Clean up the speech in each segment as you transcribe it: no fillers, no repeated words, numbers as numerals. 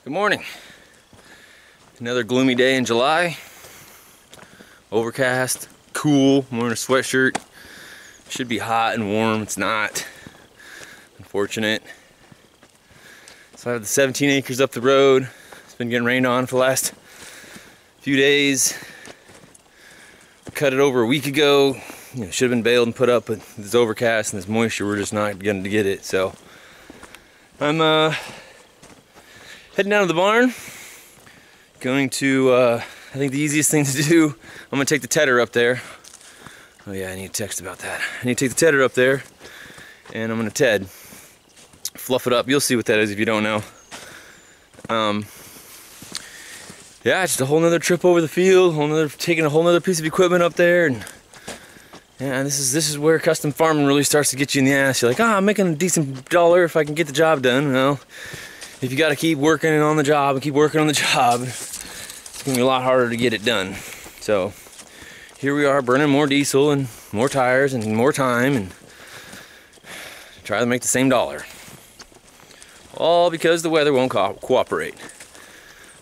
Good morning. Another gloomy day in July. Overcast, cool. I'm wearing a sweatshirt. Should be hot and warm. It's not. Unfortunate. So I have the 17 acres up the road. It's been getting rained on for the last few days. I cut it over a week ago. Should have been baled and put up, but this overcast and this moisture, we're just not going to get it. So I'm heading down to the barn. Going to, I think the easiest thing to do, I'm going to take the tedder up there. Oh yeah, I need to text about that. I need to take the tedder up there, and I'm going to fluff it up. You'll see what that is if you don't know. Yeah, just a whole nother trip over the field, taking a whole nother piece of equipment up there, and yeah, this is where custom farming really starts to get you in the ass. You're like, I'm making a decent dollar if I can get the job done. Well, if you got to keep working on the job and keep working on the job, it's gonna be a lot harder to get it done. So here we are, burning more diesel and more tires and more time, and try to make the same dollar. All because the weather won't cooperate.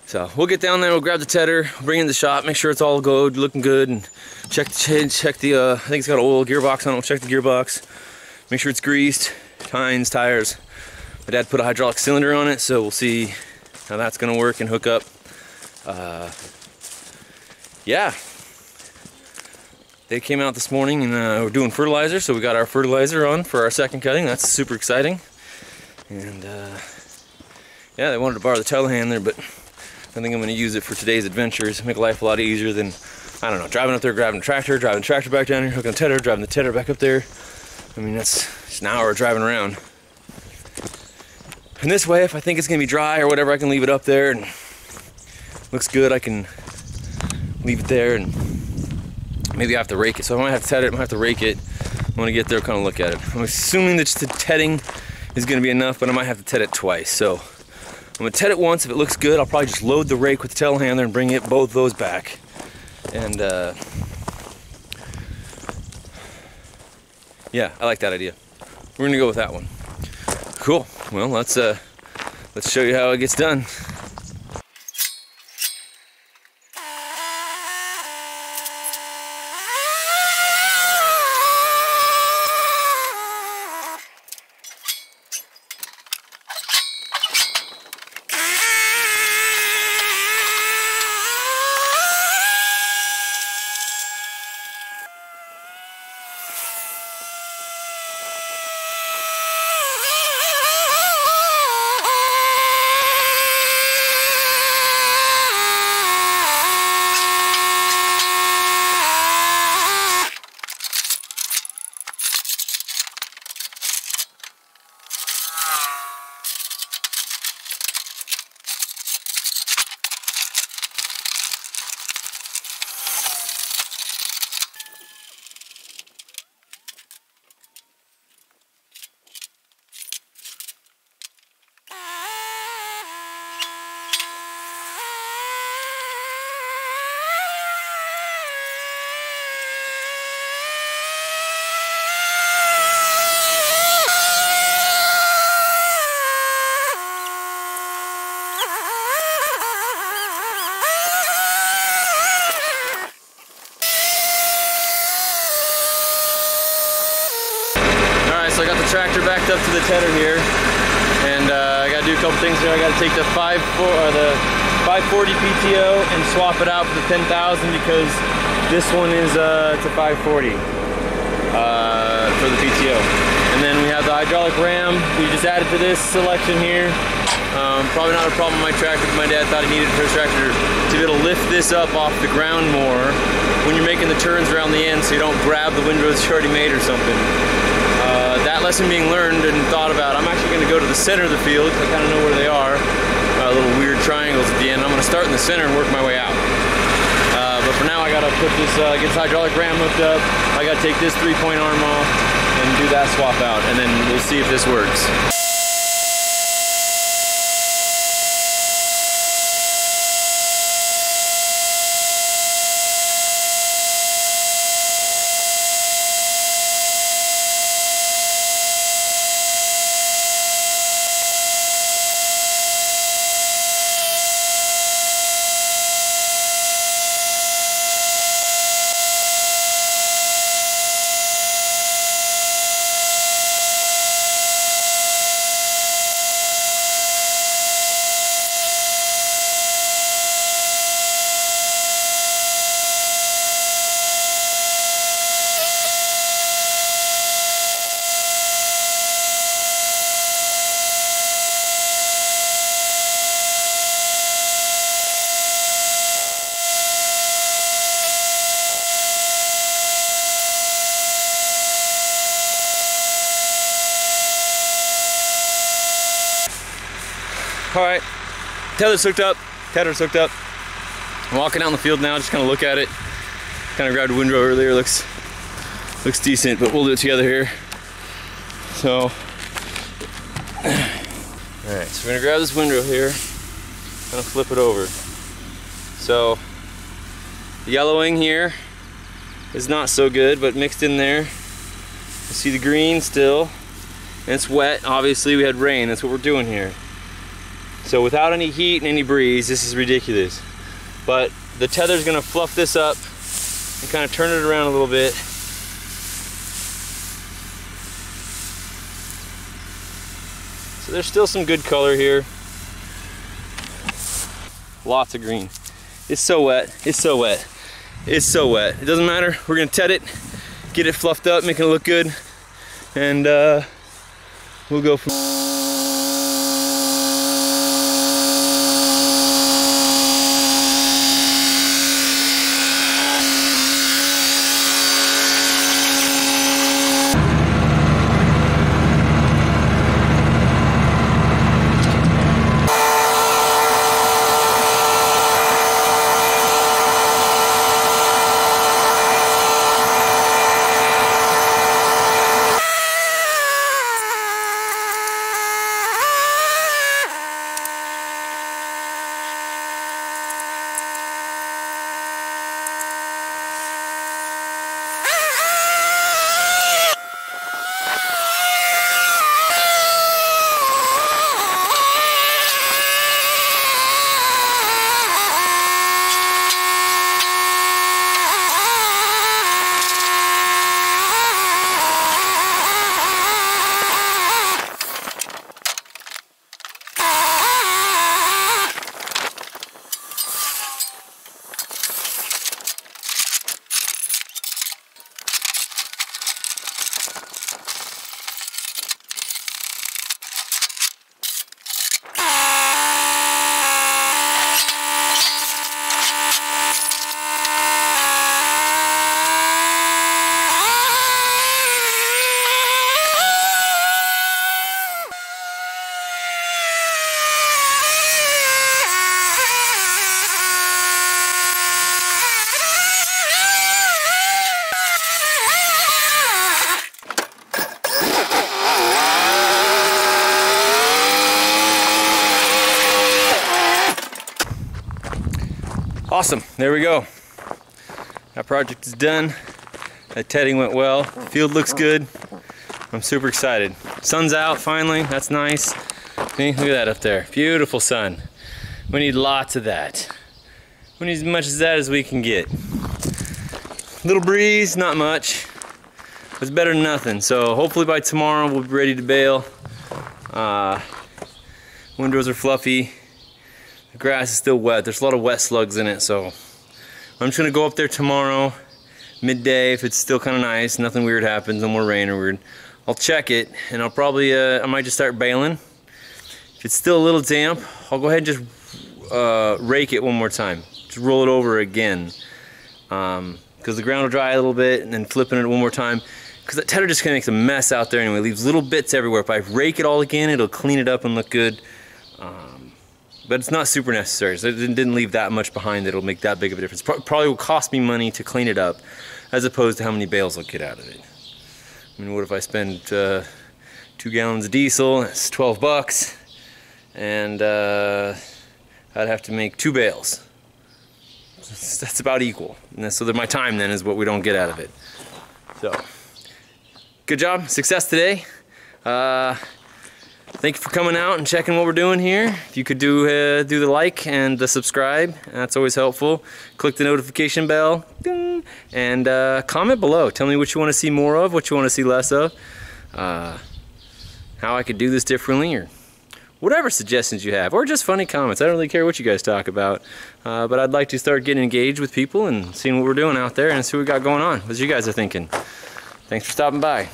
So we'll get down there, we'll grab the tedder, bring it in the shop, make sure it's all good, looking good, and check the I think it's got an oil gearbox on it. We'll check the gearbox, make sure it's greased, tines, tires. My dad put a hydraulic cylinder on it, so we'll see how that's gonna work and hook up. Yeah, they came out this morning and we're doing fertilizer, so we got our fertilizer on for our second cutting. That's super exciting. And yeah, they wanted to borrow the telehandler, but I think I'm gonna use it for today's adventures. Make life a lot easier than, I don't know, driving up there, driving the tractor back down here, hooking the tedder, driving the tedder back up there. I mean, that's just an hour of driving around. And this way, if I think it's gonna be dry or whatever, I can leave it up there and looks good, I can leave it there, and maybe I have to rake it. So I might have to ted it, I might have to rake it. I wanna get there, kind of look at it. I'm assuming that just the tedding is gonna be enough, but I might have to ted it twice. So I'm gonna ted it once. If it looks good, I'll probably just load the rake with the telehandler and bring both those back. And yeah, I like that idea. We're gonna go with that one. Cool. Well, let's show you how it gets done. So I got the tractor backed up to the tedder here, and I got to do a couple things here. I got to take the 540 PTO and swap it out for the 10,000 because this one is it's a 540 for the PTO. And then we have the hydraulic ram. We just added to this selection here. Probably not a problem with my tractor, but my dad thought he needed it for his tractor to be able to lift this up off the ground more when you're making the turns around the end, so you don't grab the windrows you already made or something. That lesson being learned and thought about. I'm actually going to go to the center of the field because I kind of know where they are. Little weird triangles at the end. I'm going to start in the center and work my way out. But for now, I got to put this, get this hydraulic ram hooked up. I got to take this 3-point arm off and do that swap out, and then we'll see if this works. All right, tether's hooked up. I'm walking out in the field now, just kind of look at it. Kind of grabbed a windrow earlier, looks decent, but we'll do it together here. So, all right, so we're gonna grab this windrow here, kind of flip it over. So, the yellowing here is not so good, but mixed in there. You see the green still, and it's wet. Obviously, we had rain, that's what we're doing here. So without any heat and any breeze, this is ridiculous. But the tether's gonna fluff this up and kind of turn it around a little bit. So there's still some good color here. Lots of green. It's so wet, it's so wet. It's so wet. It doesn't matter, we're gonna tet it, get it fluffed up, make it look good, and we'll go from awesome, there we go. That project is done. That tetting went well. The field looks good. I'm super excited. Sun's out finally, that's nice. See, look at that up there. Beautiful sun. We need lots of that. We need as much of that as we can get. Little breeze, not much. It's better than nothing. So hopefully by tomorrow we'll be ready to bale. Windrows are fluffy. The grass is still wet. There's a lot of wet slugs in it, so I'm just gonna go up there tomorrow, midday, if it's still kind of nice, nothing weird happens, no more rain or weird. I'll check it, and I'll probably, I might just start baling. If it's still a little damp, I'll go ahead and just rake it one more time. Just roll it over again, because the ground will dry a little bit, and then flipping it one more time. Because that tether just kind of makes a mess out there anyway, leaves little bits everywhere. If I rake it all again, it'll clean it up and look good. But it's not super necessary, so it didn't leave that much behind that it'll make that big of a difference. Probably will cost me money to clean it up, as opposed to how many bales I'll get out of it. I mean, what if I spend 2 gallons of diesel, that's 12 bucks, and I'd have to make 2 bales. That's about equal. And so that my time then is what we don't get out of it. So, good job, success today. Thank you for coming out and checking what we're doing here. If you could do the like and the subscribe, that's always helpful. Click the notification bell, ding, and comment below. Tell me what you want to see more of, what you want to see less of, how I could do this differently, or whatever suggestions you have, or just funny comments. I don't really care what you guys talk about, but I'd like to start getting engaged with people and seeing what we're doing out there and see what we got going on, what you guys are thinking. Thanks for stopping by.